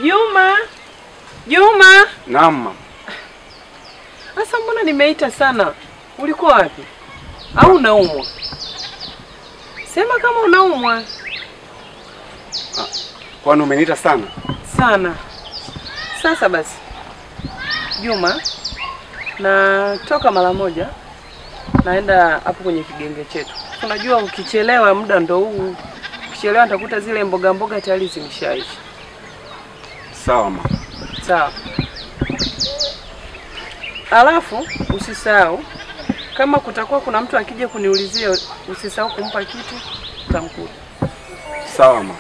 Juma. Juma. Naam mama. Asa mbona nimeita sana? Ulikuwa wapi? Au unaumwa? Sema kama unaumwa. Kwani umeniita sana? Sana. Sasa basi. Juma, natoka mara moja. Naenda hapo kwenye kigenge chetu. Unajua ukichelewa muda ndo huu. Ukichelewa nitakuta zile mboga tayari zimeshaisha. Sawa mama. Sawa. Alafu usisahau kama kutakuwa kuna mtu akija kuniulizia usisahau kumpa kitu utamkuta. Sawa mama.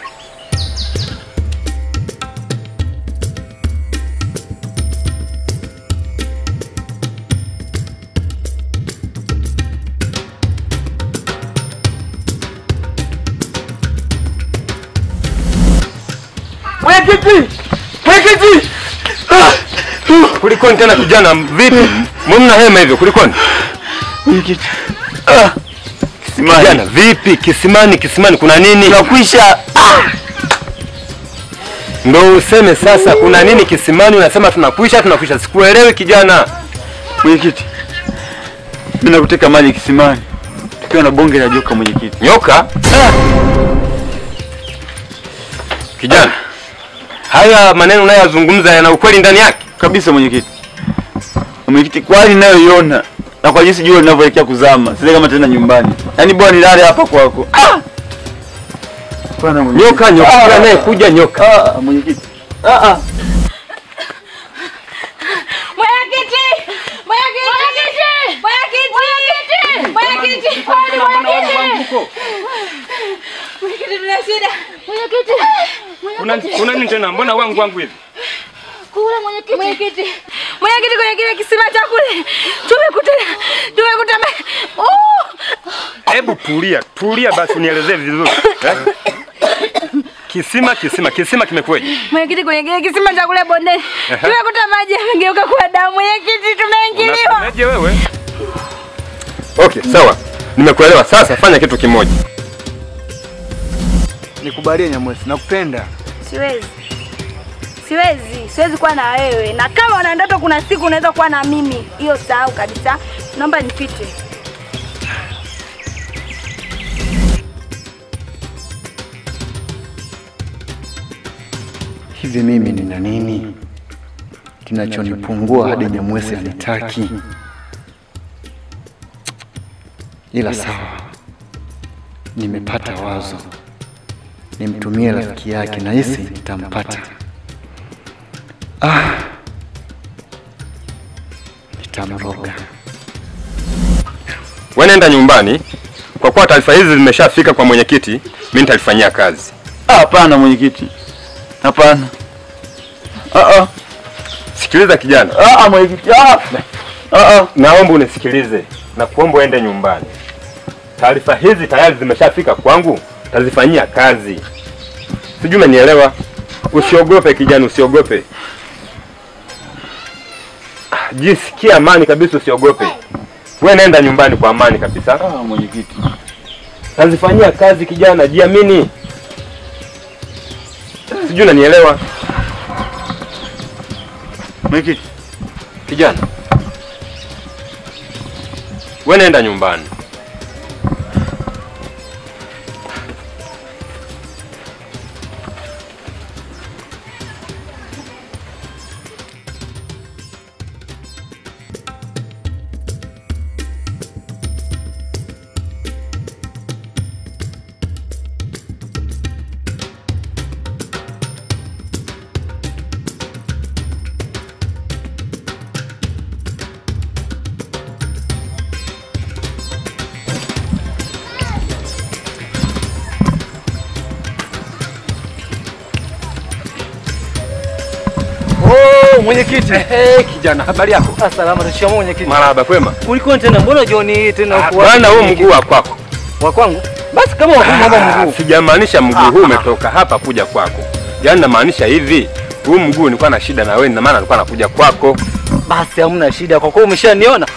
Mwenyekiti! Kulikoni tena kijana vipi? Mbona hema hivyo kulikoni? Mwenyekiti. Kisimani. Kijana vipi? Kisimani kuna nini? Tunakwisha. Ndio useme sasa kuna nini kisimani unasema tunakwisha. Sikuelewi kijana. Mwenyekiti. Mimi nakuteka maji kisimani. Tukiwa na bonge la joka mwenyekiti. Nyoka? Kijana. Haya maneno unayozungumza yana ukweli ndani yake? Kabisa mwenyekiti. Mwenyekiti, kwa hali ninayoiona na kwa jinsi jua linavyoelekea kuzama, sile kama tena nyumbani. Yaani bwana nilale hapa kwako. Bwana mwenyekiti. Nyoka anayekuja nyoka. Mwenyekiti. Kuna nini tena? Mbona wangu hivi? Kule mwenyekiti kwenye kile kisima cha kule. Tumekuta. Hebu tulia basi unielezee vizuri. Kisima kimekuwaje? Mwenyekiti kwenye kile kisima cha kule bondeni. Tumekuta maji yamegeuka kuwa damu. Mwenyekiti tumeingiliwa. Unaje wewe? Okay, sawa. Nimekuelewa. Sasa fanya kitu kimoja. Nikubalie Nyamwezi, nakupenda. Siwezi kuwa na wewe. Na kama una ndoto kuna siku unaweza kuwa na mimi. Hiyo sahau kabisa. Naomba nipite. Hivi mimi nina nini kinachonipungua hadi Nyamwezi anitaki? Ila sawa, nimepata wazo. Nimtumie rafiki yake na hisi nitampata. Nitamroga. Wewe nenda nyumbani. Kwa kuwa taarifa hizi zimeshafika kwa mwenyekiti, mimi nitalifanyia kazi. Hapana mwenyekiti. Hapana. Sikiliza kijana. Mwenyekiti. Naomba unisikilize na kuomba uende nyumbani. Taarifa hizi tayari zimeshafika kwangu, tazifanyia kazi. Sijui umenielewa? Usiogope kijana, usiogope. Jisikia amani kabisa, usiogope. Wewe nenda nyumbani kwa amani kabisa. Mwenyekiti. Tazifanyia kazi kijana, jiamini. Sijui unanielewa? Mwenyekiti. Kijana. Wewe nenda nyumbani. Mwenyekiti. Kijana, habari yako? Salama, tushikamoo mwenyekiti. Marahaba, kwema. Kuliko tena mbona jioni tena huko? Bwana huo mguu wa kwako. Wa kwangu? Basi kama wa kwangu mguu. Sijamaanisha mguu huu umetoka hapa kuja kwako. Yaani namaanisha hivi, huu mguu nilikuwa na shida na wewe na maana nilikuwa nakuja kwako. Basi hamna shida kwa kuwa umeshaniona.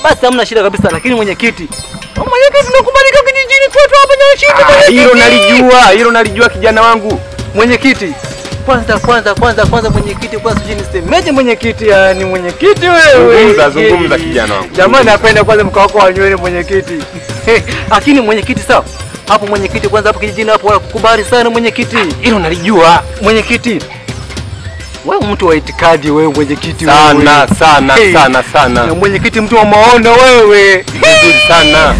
Basi hamna shida kabisa, lakini mwenyekiti. Mwenyekiti tunakubalika kijijini kwetu hapa na shida. Hilo nalijua kijana wangu. Mwenyekiti, Kwanza mwenyekiti, kwanza sijui nisemeje mwenyekiti, yani mwenyekiti wewe. Zungumza kijana wangu. Jamani napenda kwanza mkao wako wa nywele mwenyekiti. Lakini mwenyekiti sawa. Hapo mwenyekiti kwanza hapo kijijini hapo wanakukubali sana mwenyekiti. Hilo nalijua. Mwenyekiti. Wewe mtu wa itikadi wewe mwenyekiti wewe. Sana. Na mwenyekiti mtu wa maono wewe. Vizuri sana.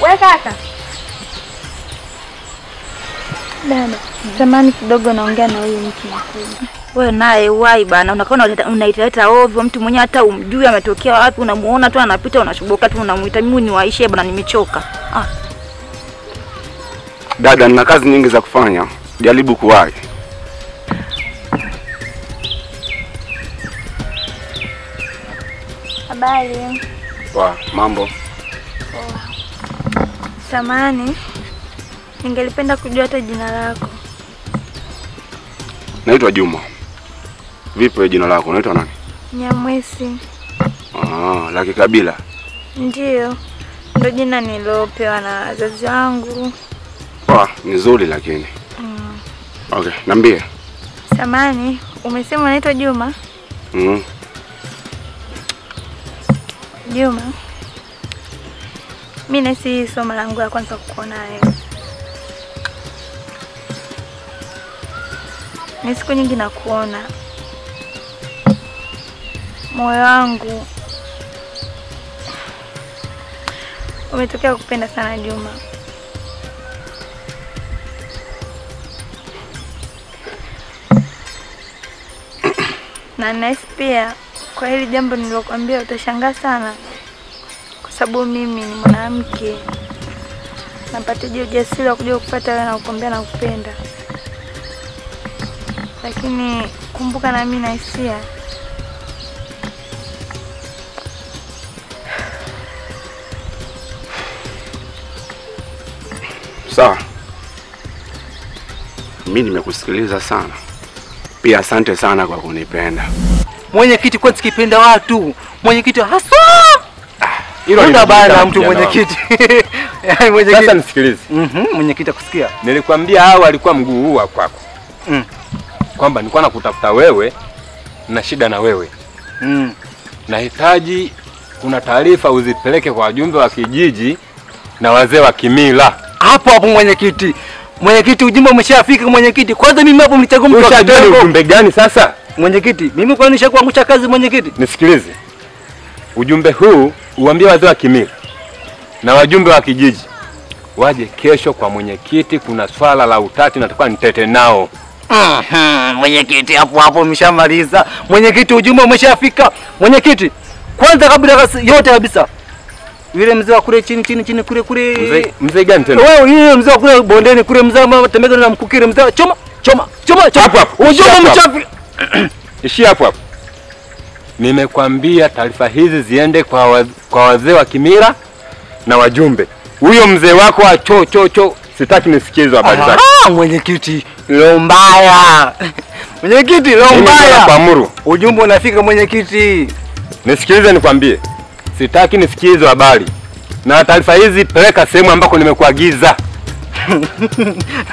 We kaka. Dada, zamani kidogo naongea na huyu mtu mkubwa. Wewe naye wai bana, unaona unaitaleta ovyo, mtu mwenyewe hata umjui ametokea wapi, unamuona tu anapita unashubuka tu unamuita mimi ni waishe bana, nimechoka. Dada, nina kazi nyingi za kufanya. Jaribu kuwahi. Habari. Mambo. Samani, ningelipenda kujua hata jina lako. Naitwa Juma. Vipi wewe jina lako? Unaitwa nani? Nyamwezi. La kikabila? Ndio. Ndio jina nilopewa na wazazi wangu. Nzuri lakini. Okay, niambie. Samani, umesema unaitwa Juma? Juma. Mimi nasi somo langu la kwanza kukuona wewe. Ni siku nyingi nakuona. Moyo wangu umetokea kupenda sana Juma. Na nasi pia kwa hili jambo nilokuambia utashangaa sana. Kwa sababu mimi ni mwanamke. Napata ujasiri wa kuja kukufuata wewe na kukuambia na kupenda. Lakini kumbuka na mimi na hisia. Sawa. Mimi nimekusikiliza sana. Pia asante sana kwa kunipenda. Mwenyekiti kwa sikipenda watu. Mwenyekiti haswa. Hilo ndio bana mtu mwenyekiti. Mwenyekiti. Sasa nisikilize. Mwenyekiti akusikia. Nilikwambia hao alikuwa mguu huu wa kwako. Kwamba nilikuwa nakutafuta wewe na shida na wewe. Nahitaji kuna taarifa uzipeleke kwa wajumbe wa kijiji na wazee wa kimila. Hapo mwenyekiti. Mwenyekiti ujumbe umeshafika mwenyekiti. Kwanza mimi hapo mlichagua mtu wa kitengo. Ujumbe gani sasa? Mwenyekiti, mimi kwa nini nishakuangusha kazi mwenyekiti? Nisikilize. Ujumbe huu uambie wazee wa kimila na wajumbe wa kijiji waje kesho kwa mwenyekiti, kuna swala la utati natakuwa nitete nao. Mwenyekiti hapo umeshamaliza. Mwenyekiti ujumbe umeshafika. Mwenyekiti, kwanza kabla yote kabisa. Yule mzee wa kule chini kule. Mzee gani tena? Wewe yule mzee wa kule bondeni kule mzee tembeza na mkukire mzee choma. Hapo. Ujumbe mchafi. Ishia hapo. Nimekwambia taarifa hizi ziende kwa wazee wa kimila na wajumbe. Huyo mzee wako wa cho sitaki nisikie hizo habari zake. Mwenyekiti, leo mbaya. Mwenyekiti, leo mbaya. Kuamuru. Ujumbe unafika mwenyekiti. Nisikilize nikwambie. Sitaki nisikie hizo habari. Na taarifa hizi peleka sehemu ambako nimekuagiza.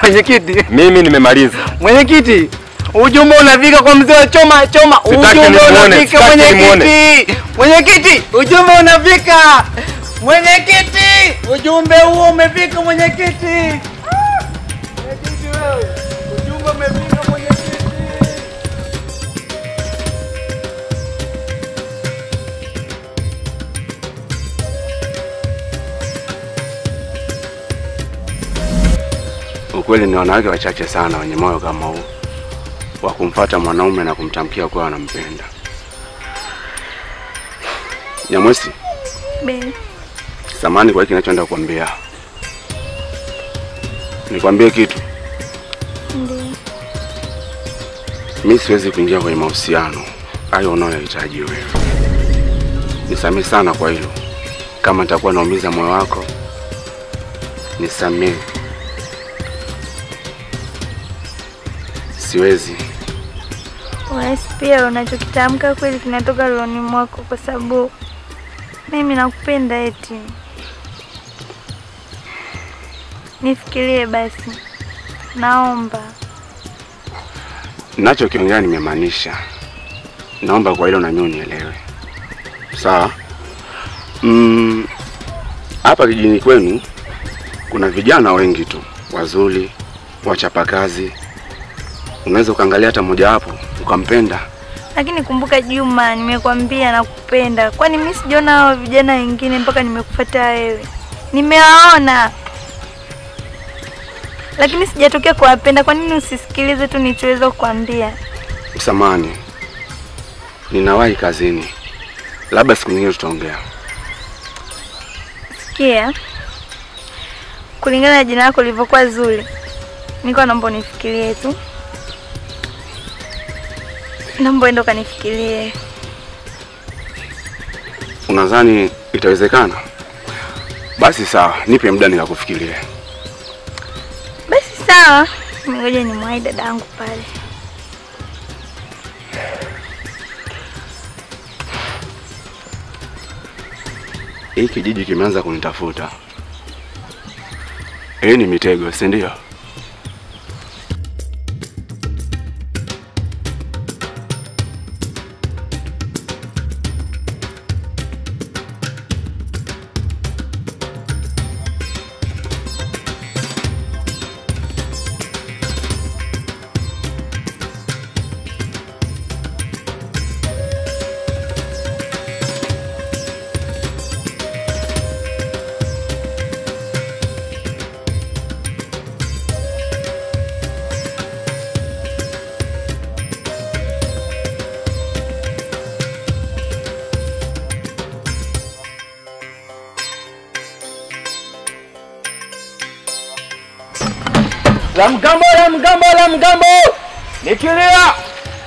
Mwenyekiti, mimi nimemaliza. Mwenyekiti, ujumbe unafika kwa mzee wa choma. Ujumbe unafika mwenyekiti. Mwenyekiti, ujumbe unafika. Mwenyekiti, ujumbe huo umefika mwenyekiti. Mwenyekiti wewe, ujumbe umefika mwenyekiti. Ukweli ni wanawake wachache sana wenye moyo kama huu wa kumfuata mwanaume na kumtamkia kuwa anampenda. Nyamwezi, Be. samani kwa hiki ninachoenda kukuambia. Nikwambie kitu. Ndiyo. Mimi siwezi kuingia kwenye mahusiano hayo unayohitaji wewe. Nisamehe sana kwa hilo. Kama nitakuwa naumiza moyo wako, nisamehe. Siwezi. Wewe pia unachokitamka kweli kinatoka rohoni mwako, kwa sababu mimi nakupenda eti. Nifikirie basi. Naomba. Ninachokiongea nimemaanisha. Naomba kwa hilo na mimi unielewe. Sawa? Hapa kijijini kwenu kuna vijana wengi tu, wazuri, wachapakazi. Unaweza ukaangalia hata mmoja wapo ukampenda. Lakini kumbuka Juma, nimekwambia nakupenda. Kwani mimi sijaona hao vijana wengine mpaka nimekufuata wewe? Nimewaona. Lakini sijatokea kuwapenda. Kwa nini usisikilize tu nichoweza kukwambia? Samahani. Ninawahi kazini. Labda siku nyingine tutaongea. Sikia. Kulingana na jina lako lilivyokuwa zuri, niko naomba unifikirie tu. Naomba endo kanifikirie. Unadhani itawezekana? Basi sawa, nipe muda nikakufikirie. Basi sawa. Ngoja nimwahi dadangu pale. Hii kijiji kimeanza kunitafuta. Ni mitego, si ndio? La mgambo. Nikilia.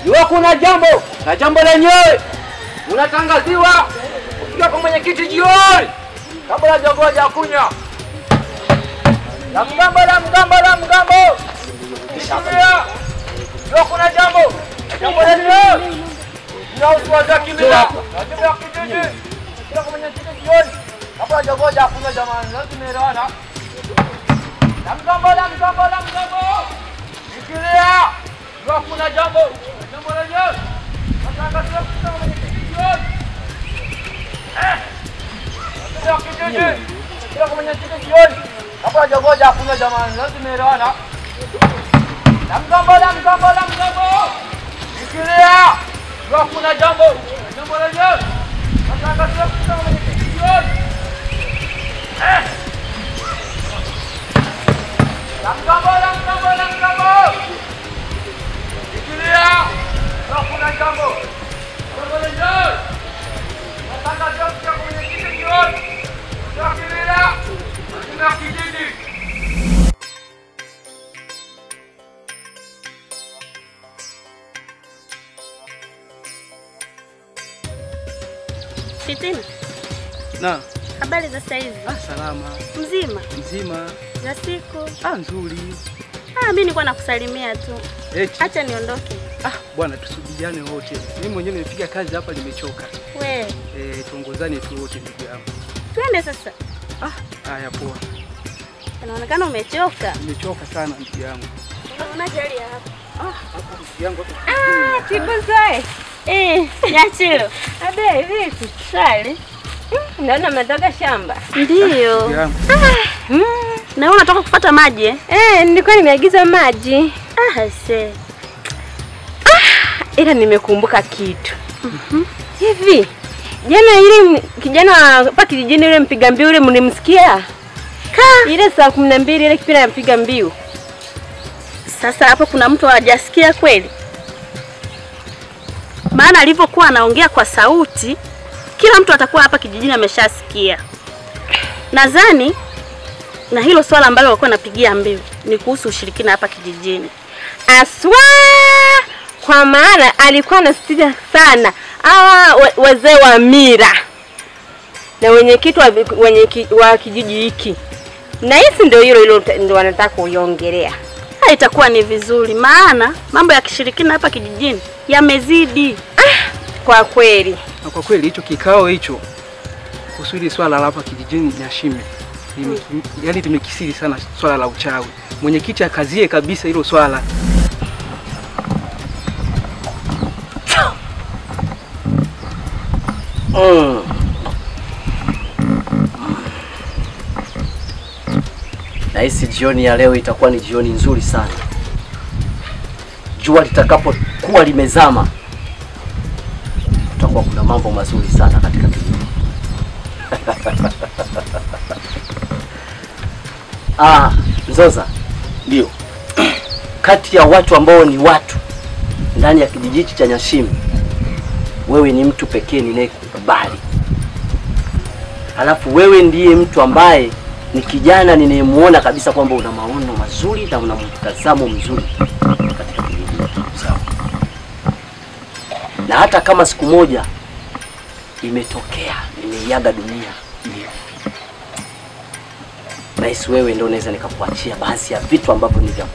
Jua kuna jambo. Na jambo lenyewe unatangaziwa kufika kwa mwenyekiti jioni. Kabla hajagoja kunya. La mgambo. Nikilia. Jua kuna jambo. Na jambo lenyewe unauswaza kimila. Na jambo ya kijiji. Kufika kwa mwenyekiti jioni. Kabla hajagoja kunya jamani. Lazima tumeelewana. La mgambo. Nikilia. Jua kuna jambo. Jambo lenyewe. Natangaziwa kufika kwa mwenyekiti jioni. Ndio kijiji. Kufika kwa mwenyekiti jioni. Kabla hajagoja kunya jamani. Lazima tumeelewana. La mgambo. Nikilia. Jua kuna jambo. Jambo lenyewe. Natangaziwa kufika kwa mwenyekiti jioni. La mgambo. Nikilia. Jua kuna jambo. Jambo lenyewe. Natangaziwa kufika kwa mwenyekiti jioni. Nikilia. Ndio kijiji. Fitina. Na. Habari za saizi? Salama. Mzima. Za siku? Nzuri. Mimi nilikuwa nakusalimia tu. Acha niondoke. Bwana tusubiane wote. Mimi mwenyewe nimepiga kazi hapa nimechoka. We. Tuongozane tu wote ndugu yangu. Twende sasa. Haya poa. Inaonekana umechoka. Nimechoka sana ndugu yangu. Unaona jali hapa. Hapo ndugu yangu hapo. Tibuzoe. Nyachilo. Abe vipi? Shwari. Naona umetoka shamba. Ndio. Na unatoka kufuata maji? Nilikuwa nimeagiza maji. Ila nimekumbuka kitu. Hivi jana ile kijana hapa kijijini yule mpiga mbiu yule mlimsikia? Ile saa 12 ile kipindi anampiga mbiu. Sasa hapo kuna mtu hajasikia kweli? Maana alivyokuwa anaongea kwa sauti Kila mtu atakuwa hapa kijijini ameshasikia. Nadhani na hilo swala ambalo walikuwa napigia mbiu ni kuhusu ushirikina hapa kijijini. Aswa, kwa maana alikuwa anasitiza sana hawa wazee wa mila na wenyekiti wa kijiji hiki. Na hisi ndio hilo ndio wanataka kuiongelea. Itakuwa ni vizuri, maana mambo ya kishirikina hapa kijijini yamezidi. Kwa kweli. Na kwa kweli hicho kikao hicho kusudi swala la hapa kijijini Nyashime. Yaani tumekisiri sana swala la uchawi. Mwenyekiti akazie kabisa hilo swala. Nahisi jioni ya leo itakuwa ni jioni nzuri sana. Jua litakapokuwa limezama, tutakuwa kuna mambo mazuri sana katika kijiji. Nzoza. Ndio. Kati ya watu ambao ni watu ndani ya kijiji cha Nyashime, wewe ni mtu pekee ninayekukubali. Alafu wewe ndiye mtu ambaye ni kijana ninayemuona kabisa kwamba una maono mazuri na una mtazamo mzuri katika kijiji. Sawa. Na hata kama siku moja imetokea nimeiaga dunia, nahisi wewe ndio unaweza nikakuachia baadhi ya vitu ambavyo ni vya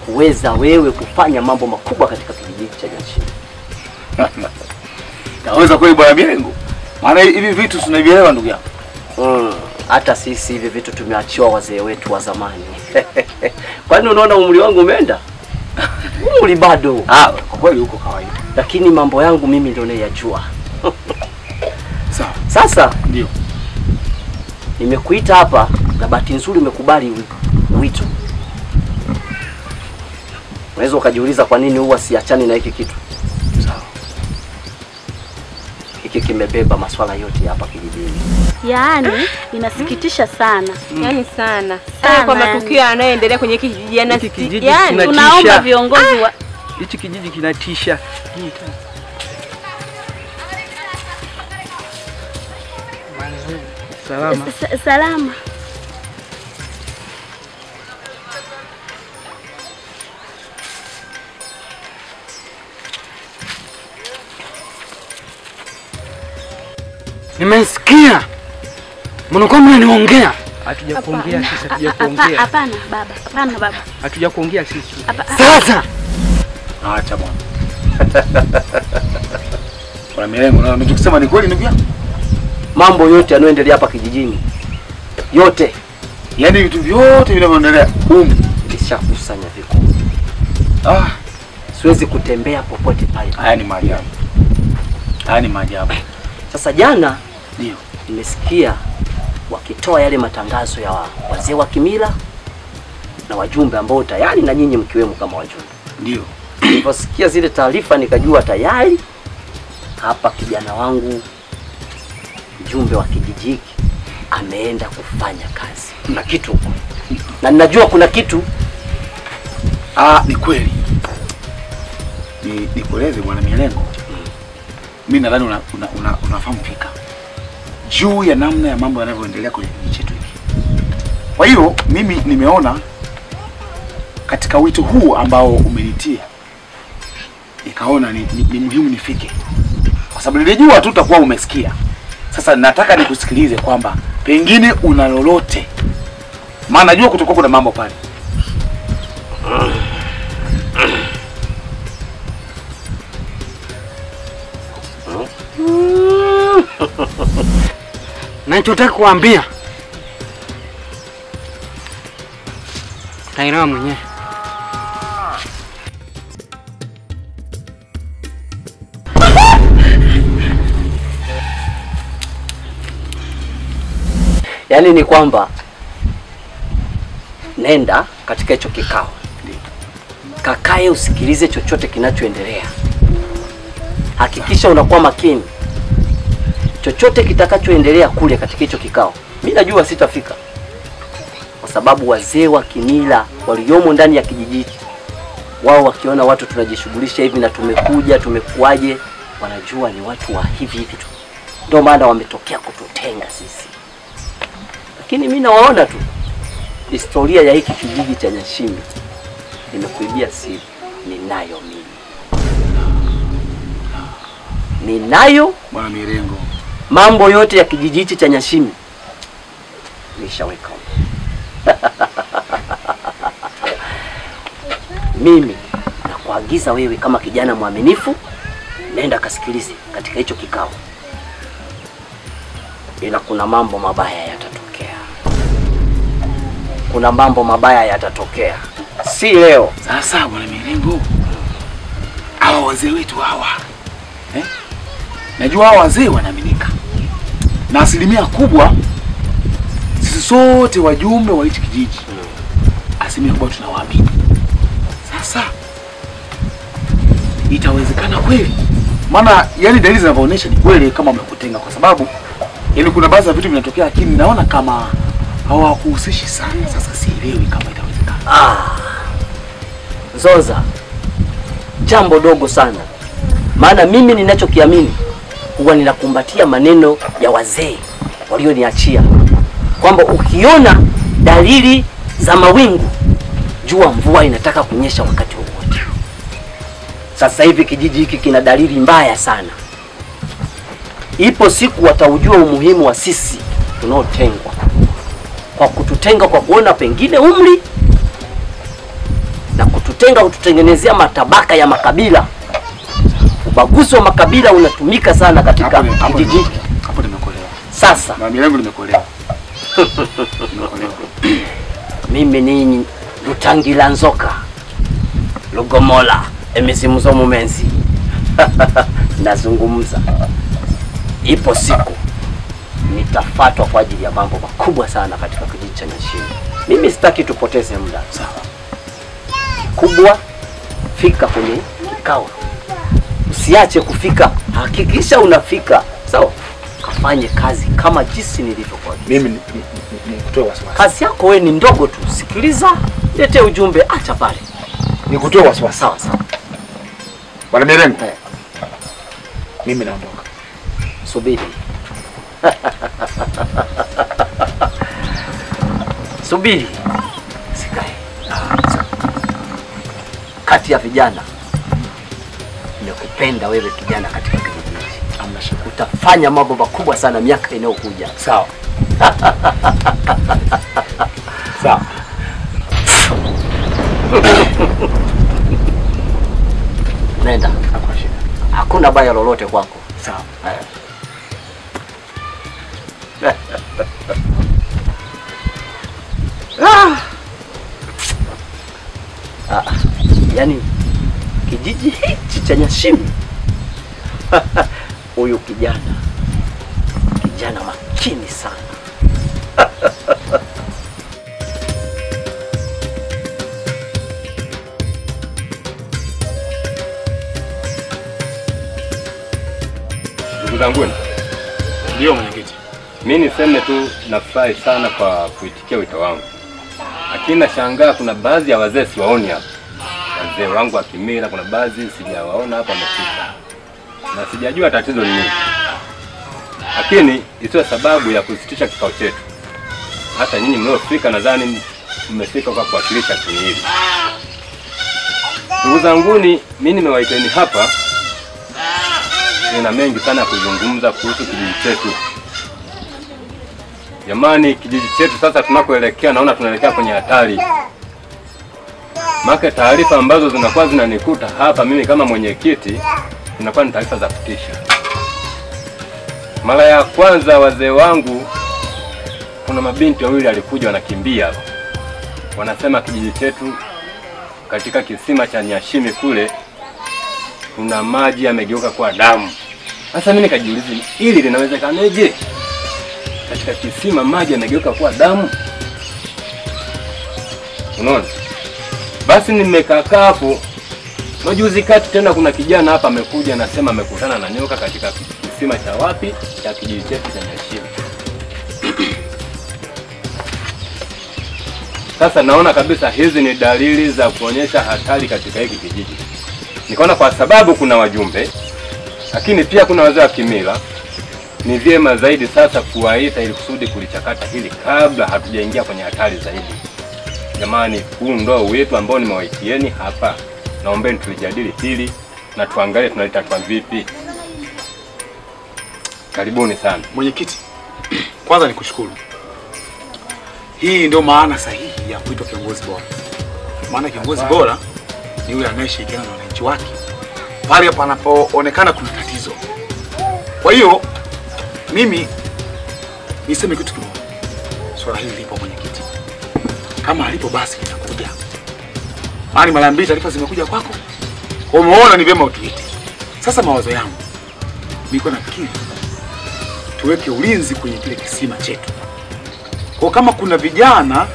kuweza wewe kufanya mambo makubwa katika kijiji cha Nyashime. Naweza kweli bwana Milengo? Maana hivi vitu tunavielewa ndugu yangu. Hata sisi hivi vitu tumeachiwa wazee wetu wa zamani. Kwani unaona umri wangu umeenda? Umri bado. Kwa kweli uko kawaida. Lakini mambo yangu mimi ndio nayajua. Sawa. Sasa ndio nimekuita hapa na bahati nzuri umekubali wito. Unaweza ukajiuliza kwa nini huwa siachani na hiki kitu. Sawa. Hiki kimebeba masuala yote hapa kijijini. Yaani inasikitisha sana. Yaani sana. Kwa matukio yanayoendelea kwenye kijiji yaani tunaomba viongozi wa hichi kijiji kinatisha. Salama. Salama. Nimesikia. Mnakuwa mnaniongea. Hatujakuongea sisi, hatujakuongea. Hapana baba, hapana baba. Hatujakuongea sisi. Sasa. Acha bwana. Bwana Milengo, na unachosema ni kweli ndugu yangu? Mambo yote yanayoendelea hapa kijijini. Yote. Yaani vitu vyote vinavyoendelea nishakusanya vikundi. Siwezi kutembea popote pale. Haya ni maajabu. Haya ni maajabu. Sasa jana ndio nimesikia wakitoa yale matangazo ya wazee wa kimila na wajumbe ambao tayari na nyinyi mkiwemo kama wajumbe. Ndio. Niliposikia zile taarifa nikajua tayari hapa kijana wangu mjumbe wa kijiji ameenda kufanya kazi. Kuna kitu huko. Na ninajua kuna kitu. Ni kweli. Nikueleze bwana Milengo. Mimi nadhani unafahamu fika juu ya namna ya mambo yanavyoendelea kwenye kijiji chetu hiki. Kwa hiyo mimi nimeona katika wito huu ambao umenitia nikaona ni muhimu nifike. Kwa sababu nilijua tu utakuwa umesikia. Sasa nataka nikusikilize kwamba pengine una lolote. Maana najua kutakuwa kuna mambo pale. Nachotaka kuambia utaelewa mwenyewe. Yaani ni kwamba nenda katika hicho kikao. Kakae usikilize chochote kinachoendelea. Hakikisha unakuwa makini. Chochote kitakachoendelea kule katika hicho kikao, mimi najua sitafika. Kwa sababu wazee wa kimila waliomo ndani ya kijiji wao wakiona watu tunajishughulisha hivi na tumekuja, tumekuaje, wanajua ni watu wa hivi tu. ndio maana wametokea kututenga sisi. Lakini mimi nawaona tu historia ya hiki kijiji cha Nyashimi. Nimekuibia siri, ninayo mimi. Ninayo Bwana Mirengo. Mambo yote ya kijiji hichi cha Nyashimi nishaweka. Mimi nakuagiza wewe kama kijana mwaminifu, nenda kasikilize katika hicho kikao. Ila kuna mambo mabaya yatatokea. Kuna mambo mabaya yatatokea. Si leo. Sasa Bwana Mirengo, hawa wazee wetu hawa, najua hawa wazee wanaaminika, na asilimia kubwa sisi sote wajumbe wa hichi kijiji, asilimia kubwa tunawaamini. Sasa itawezekana kweli? Maana yani dalili zinavyoonyesha ni kweli kama wamekutenga, kwa sababu yani kuna baadhi ya vitu vinatokea, lakini naona kama hawakuhusishi sana. Sasa sielewi kama itawezekana. Zoza, jambo dogo sana. Maana mimi ninachokiamini huwa ninakumbatia maneno ya wazee walioniachia, kwamba ukiona dalili za mawingu jua mvua inataka kunyesha wakati wowote. Sasa hivi kijiji hiki kina dalili mbaya sana. Ipo siku wataujua umuhimu wa sisi tunaotengwa, kwa kututenga kwa kuona pengine umri, na kututenga kututengenezea matabaka ya makabila. Ubaguzi wa makabila unatumika sana katika kijiji hiki. Hapo nimekuelewa. Sasa Mami yangu nimekuelewa. Mimi ni Rutangila Nzoka Lugomola emisimuzo mumenzi. Nazungumza. Ipo siku nitafatwa kwa ajili ya mambo makubwa sana katika kijiji cha Nyashimi. Mimi sitaki tupoteze muda. Sawa. Kubwa, fika kwenye kikao. Usiache kufika, hakikisha unafika. Sawa? Kafanye kazi kama jinsi nilivyokuagiza. Mimi nikutoe wasiwasi. Kazi yako wewe ni ndogo tu. Sikiliza, lete ujumbe, acha pale. Nikutoe wasiwasi. Sawa sawa. Bwana Mirengo. Mimi naondoka. Subiri. Subiri. Sikae. Kati ya vijana nimekupenda wewe kijana katika kijiji hiki. Amna shaka. Utafanya mambo makubwa sana miaka inayokuja. Sawa. Sawa. Nenda. Hakuna baya lolote kwako. Sawa. Yaani kijiji hichi cha Nyashimi, huyu kijana makini sana. Ndugu zangu, ndio mwenyekiti. Mimi niseme tu nafurahi sana kwa kuitikia wito wangu. Lakini nashangaa kuna baadhi ya wazee siwaoni hapa. Wazee wangu wa kimila kuna baadhi sijawaona hapa wamefika. Na sijajua tatizo ni nini. Lakini isiyo sababu ya kusitisha kikao chetu. Hata nyinyi mliofika nadhani mmefika kwa kuwakilisha kundi hili. Ndugu zangu, mimi nimewaiteni hapa. Nina mengi sana kuzungumza kuhusu kijiji chetu. Jamani, kijiji chetu sasa tunakoelekea naona tunaelekea kwenye hatari. Maka taarifa ambazo zinakuwa zinanikuta hapa mimi kama mwenyekiti zinakuwa ni taarifa za kutisha. Mara ya kwanza wazee wangu kuna mabinti wawili alikuja wanakimbia hapa. Wanasema kijiji chetu katika kisima cha Nyashimi kule kuna maji yamegeuka kuwa damu. Sasa mimi nikajiuliza hili linawezekanaje? Katika kisima maji yamegeuka kuwa damu. Unaona? Basi nimekaa hapo. Majuzi kati tena kuna kijana hapa amekuja anasema amekutana na nyoka katika kisima cha wapi? Cha kijiji chetu cha Nyashimi. Sasa naona kabisa hizi ni dalili za kuonyesha hatari katika hiki kijiji. Nikaona kwa sababu kuna wajumbe, lakini pia kuna wazee wa kimila, ni vyema zaidi sasa kuwaita ili kusudi kulichakata hili kabla hatujaingia kwenye hatari zaidi. Jamani, huu ndo wetu ambao nimewaitieni hapa. Naombeni tulijadili hili na tuangalie tunalitatua vipi. Karibuni sana. Mwenyekiti, kwanza nikushukuru. Hii ndio maana sahihi ya kuitwa kiongozi bora. Maana kiongozi bora ni yule anayeshirikiana na wananchi wake pale panapoonekana kuna tatizo. Kwa hiyo mimi niseme kitu kimoja. Swala hili lipo mwenyekiti. Kama halipo basi litakuja. Maana mara mbili taarifa zimekuja kwako. Kwa umeona ni vyema utuite. Sasa mawazo yangu niko nafikiri tuweke ulinzi kwenye kile kisima chetu. Kwa kama kuna vijana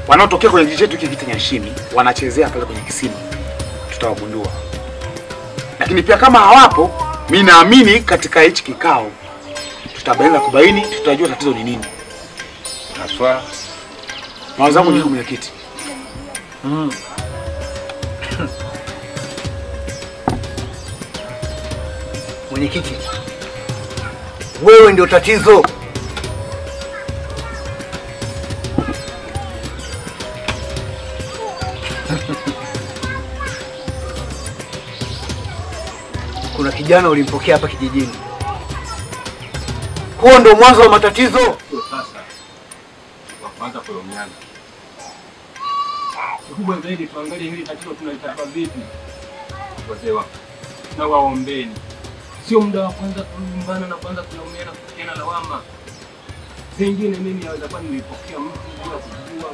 wanaotokea kwenye kijiji chetu hiki Nyashimi wanachezea pale kwenye kisima, tutawagundua. Lakini pia kama hawapo, mimi naamini katika hichi kikao kubaini tutajua tatizo ni nini. Haswa mawazo yangu ni mwenyekiti. Mwenyekiti, wewe ndio tatizo. Kuna kijana ulimpokea hapa kijijini. Huo ndio mwanzo wa matatizo. Sasa kwanza kulomiana. Kubwa zaidi tuangalie hili tatizo tunalitatua vipi. Wazee wangu na waombeni. Sio muda wa kwanza kulumbana na kwanza kulaumiana kukiana lawama. Pengine mimi naweza kuwa nilipokea mtu bila kujua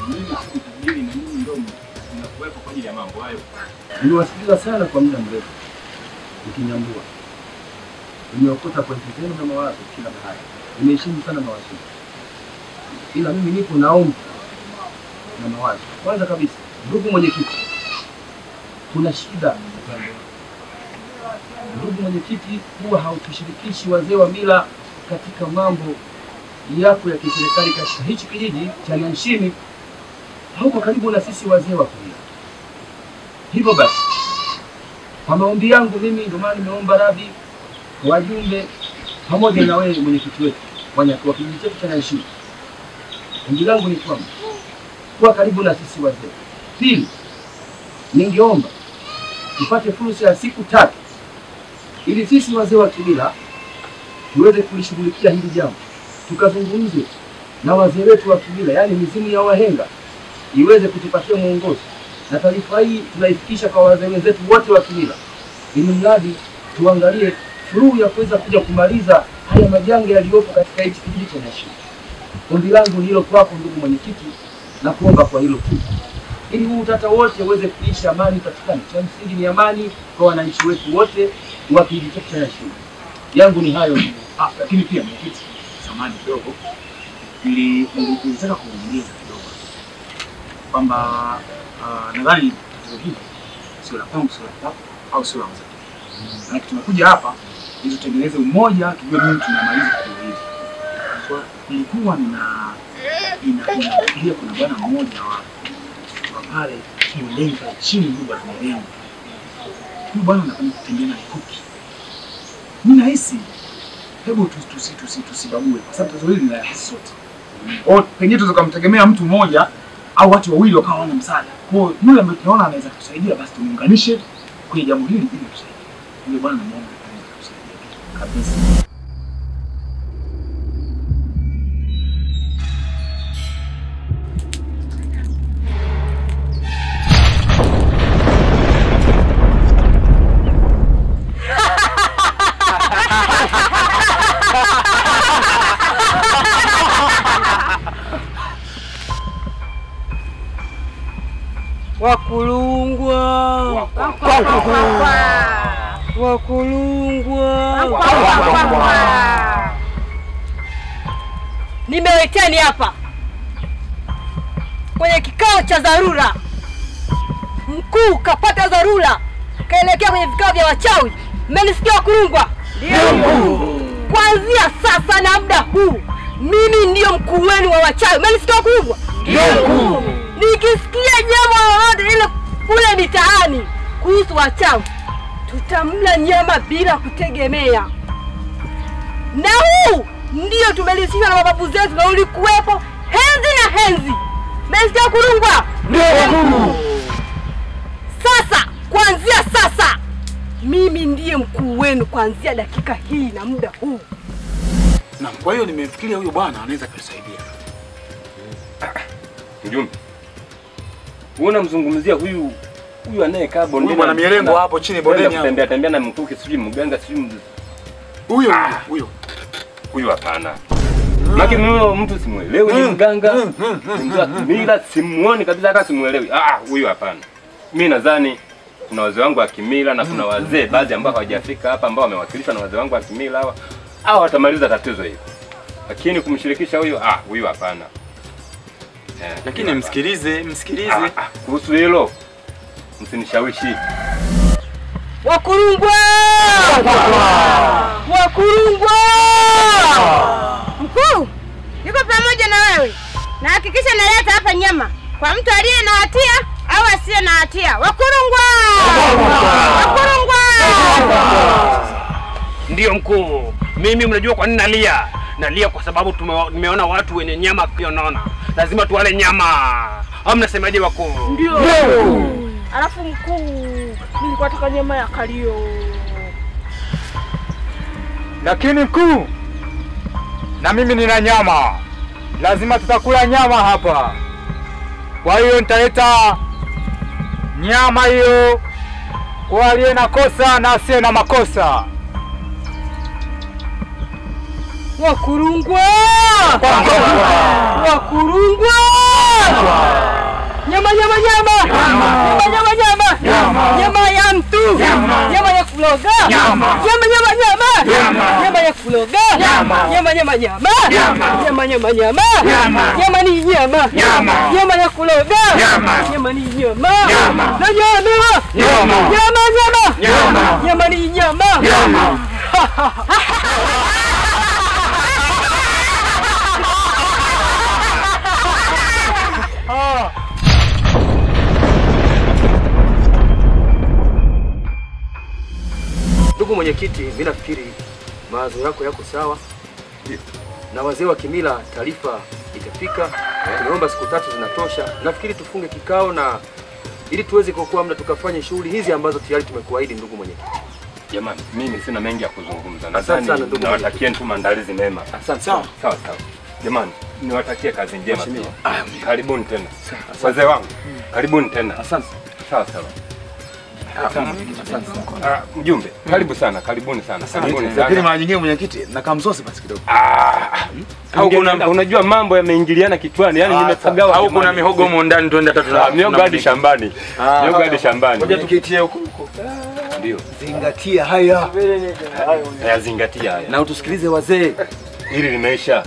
mimi si tajiri na mimi ndio ninakuwepo kwa ajili ya mambo hayo. Niliwasikiliza sana kwa muda mrefu. Nikinyambua. Nimeokota pointi zenu na mawazo kila mahali. Nimeheshimu sana mawazo. Ila mimi nipo naomba na mawazo. Kwanza kabisa, ndugu mwenyekiti, kuna shida. Ndugu mwenyekiti, huwa hautushirikishi wazee wa mila katika mambo yako ya kiserikali katika hichi kijiji cha Nyashimi. Hauko karibu na sisi wazee wa kimila. Hivyo basi, kwa maombi yangu mimi ndio maana nimeomba radhi wajumbe pamoja na wewe mwenyekiti wetu wa kijiji chetu cha Nyashimi. Ombi langu ni kwamba kuwa karibu na sisi wazee. Pili, ningeomba tupate fursa ya siku 3 ili sisi wazee wa kimila tuweze kulishughulikia hili jambo. Tukazungumze na wazee wetu wa kimila, yani mizimu ya wahenga, iweze kutupatia mwongozo. Na taarifa hii tunaifikisha kwa wazee wenzetu wote wa kimila, ili mradi tuangalie suluhu ya kuweza kuja kumaliza haya majanga yaliyopo katika hichi kijiji cha Nyashimi. Ombi langu ni hilo kwako ndugu mwenyekiti, na kuomba kwa hilo tu, ili huu utata wote uweze kuisha, amani patikane. Cha msingi ni amani kwa wananchi wetu wote wa kijiji chetu cha Nyashimi. Yangu ni hayo. Lakini pia mwenyekiti, samahani kidogo, nilitaka kuongeza kidogo kwamba nadhani tatizo hili sio la kwangu, sio la kwako au sio la mzee. Na tumekuja hapa ili tutengeneze umoja, tujue nini tunamaliza tatizo hili. Kwa nilikuwa ninafikiria kuna bwana mmoja wa pale Mlenga chini huko Mlenga. Huyu bwana anapenda kutembea na mikuki. Mimi nahisi hebu tusibague kwa sababu tatizo hili ni la sisi sote. Au pengine tunaweza kumtegemea mtu mmoja au watu wawili wakawa wana msaada. Kwa hiyo yule ambaye tunaona anaweza kutusaidia basi tumuunganishe kwenye jambo hili ili tusaidie. Yule bwana namuomba anaweza kutusaidia kabisa. Wakulungwa. Nimewaiteni hapa kwenye kikao cha dharura. Mkuu kapata dharura, kaelekea kwenye vikao vya wachawi. Mmenisikia Wakulungwa? Ndio. Kuanzia sasa na muda huu, mimi ndio mkuu wenu wa wachawi. Mmenisikia Wakulungwa? Ndio. Nikisikia jambo lolote ile kule mitaani kuhusu wachawi, tutamla nyama bila kutegemea. na huu ndio tumelishika na mababu zetu na ulikuwepo henzi na henzi. Mmesikia Kurungwa? Ndio. Sasa kuanzia sasa mimi ndiye mkuu wenu kuanzia dakika hii na muda huu. Na kwa hiyo nimefikiria huyo bwana anaweza kutusaidia. Mjumbe. Unamzungumzia huyu anayekaa bondeni. Bwana Mielengo hapo chini bondeni hapo. Tembea na mkuki sijui mganga sijui huyo hapana. Maki mtu simuelewi ni mganga. Mila simuoni kabisa hata simuelewi. Huyo hapana. Mimi nadhani kuna wazee wangu wa kimila na kuna wazee baadhi ambao hawajafika hapa ambao wamewakilishwa na wazee wangu wa kimila hawa watamaliza tatizo hili. Lakini kumshirikisha huyo hapana. Lakini msikilize. Kuhusu hilo msinishawishi. Wakurungwa! Mkuu, niko pamoja na wewe. Na hakikisha naleta hapa nyama kwa mtu aliye na hatia au asiye na hatia. Wakurungwa! Ndio mkuu. Mimi mnajua kwa nini nalia? Nalia kwa sababu nimeona watu wenye nyama pia naona. Lazima tuwale nyama. Au mnasemaje wakuu? Ndio. Alafu mkuu, nilikuwa nataka nyama ya kalio. Lakini mkuu, na mimi nina nyama. Lazima tutakula nyama hapa. Kwa hiyo nitaleta nyama hiyo kwa aliye na kosa na asiye na makosa. Wakurungwa! Nyama ya mtu, nyama ya kuloga, nyama ya kuloga, nyama ni nyama, nyama ya kuloga, nyama ni nyama, na nyama ni nyama. Ndugu mwenyekiti, mimi nafikiri mawazo yako yako sawa. Na wazee wa kimila taarifa itafika. Tumeomba siku 3 zinatosha. Nafikiri tufunge kikao na ili tuweze kuokoa muda tukafanye shughuli hizi ambazo tayari tumekuahidi ndugu mwenyekiti. Jamani, mimi sina mengi ya kuzungumza. Asante sana ndugu. Nawatakia tu maandalizi mema. Asante sana. Sawa. Jamani, niwatakie kazi njema. Karibuni tena. Wazee wangu, karibuni tena. Asante. Sawa. Mjumbe, karibuni sana. Lakini mara nyingine mwenyekiti na kamsosi basi kidogo. Unajua mambo yameingiliana kichwani, yani nimepagawa. Au kuna mihogo huko ndani twende tatu. Miogo hadi shambani. Ngoja tukiitie huko. Ndio. Zingatia haya. Zingatia haya. Na utusikilize wazee. Hili limeisha.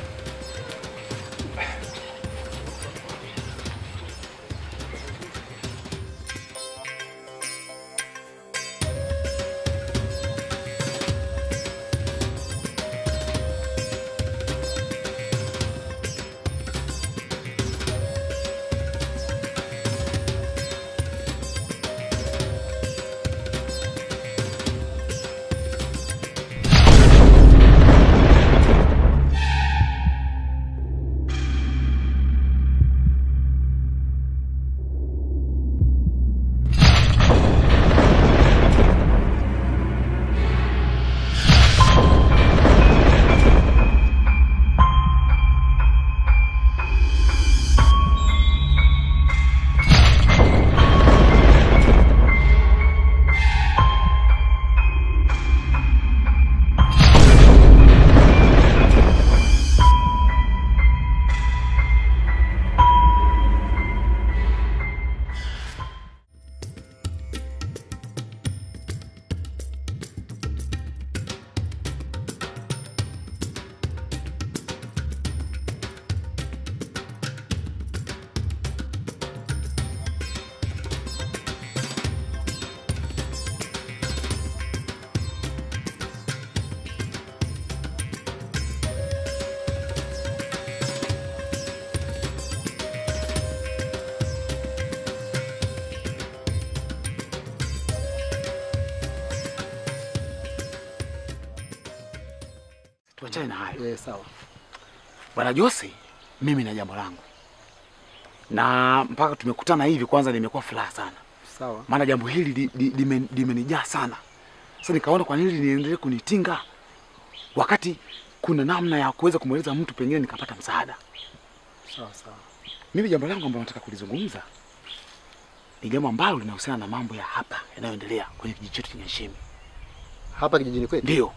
tuachane na hayo. Sawa. Bwana Jose, mimi na jambo langu. Na mpaka tumekutana hivi kwanza nimekuwa furaha sana. Sawa. Maana jambo hili limenijaa sana. Sasa nikaona kwa nini niendelee kunitinga wakati kuna namna ya kuweza kumweleza mtu pengine nikapata msaada. Sawa sawa. Mimi jambo langu ambalo nataka kulizungumza ni jambo ambalo linahusiana na mambo ya hapa yanayoendelea kwenye kijiji chetu cha Nyashimi. Hapa kijijini kwetu? Ndio.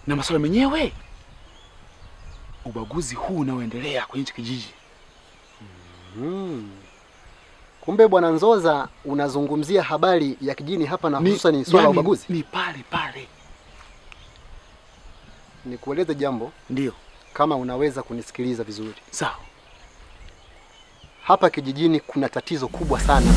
Na masuala menyewe ubaguzi huu unaoendelea kwenye kijiji. Kumbe Bwana Nzoza unazungumzia habari ya kijijini hapa na hususan swala la ubaguzi? Ni pale pale. Nikueleze jambo? Ndio. Kama unaweza kunisikiliza vizuri. Sawa. Hapa kijijini kuna tatizo kubwa sana.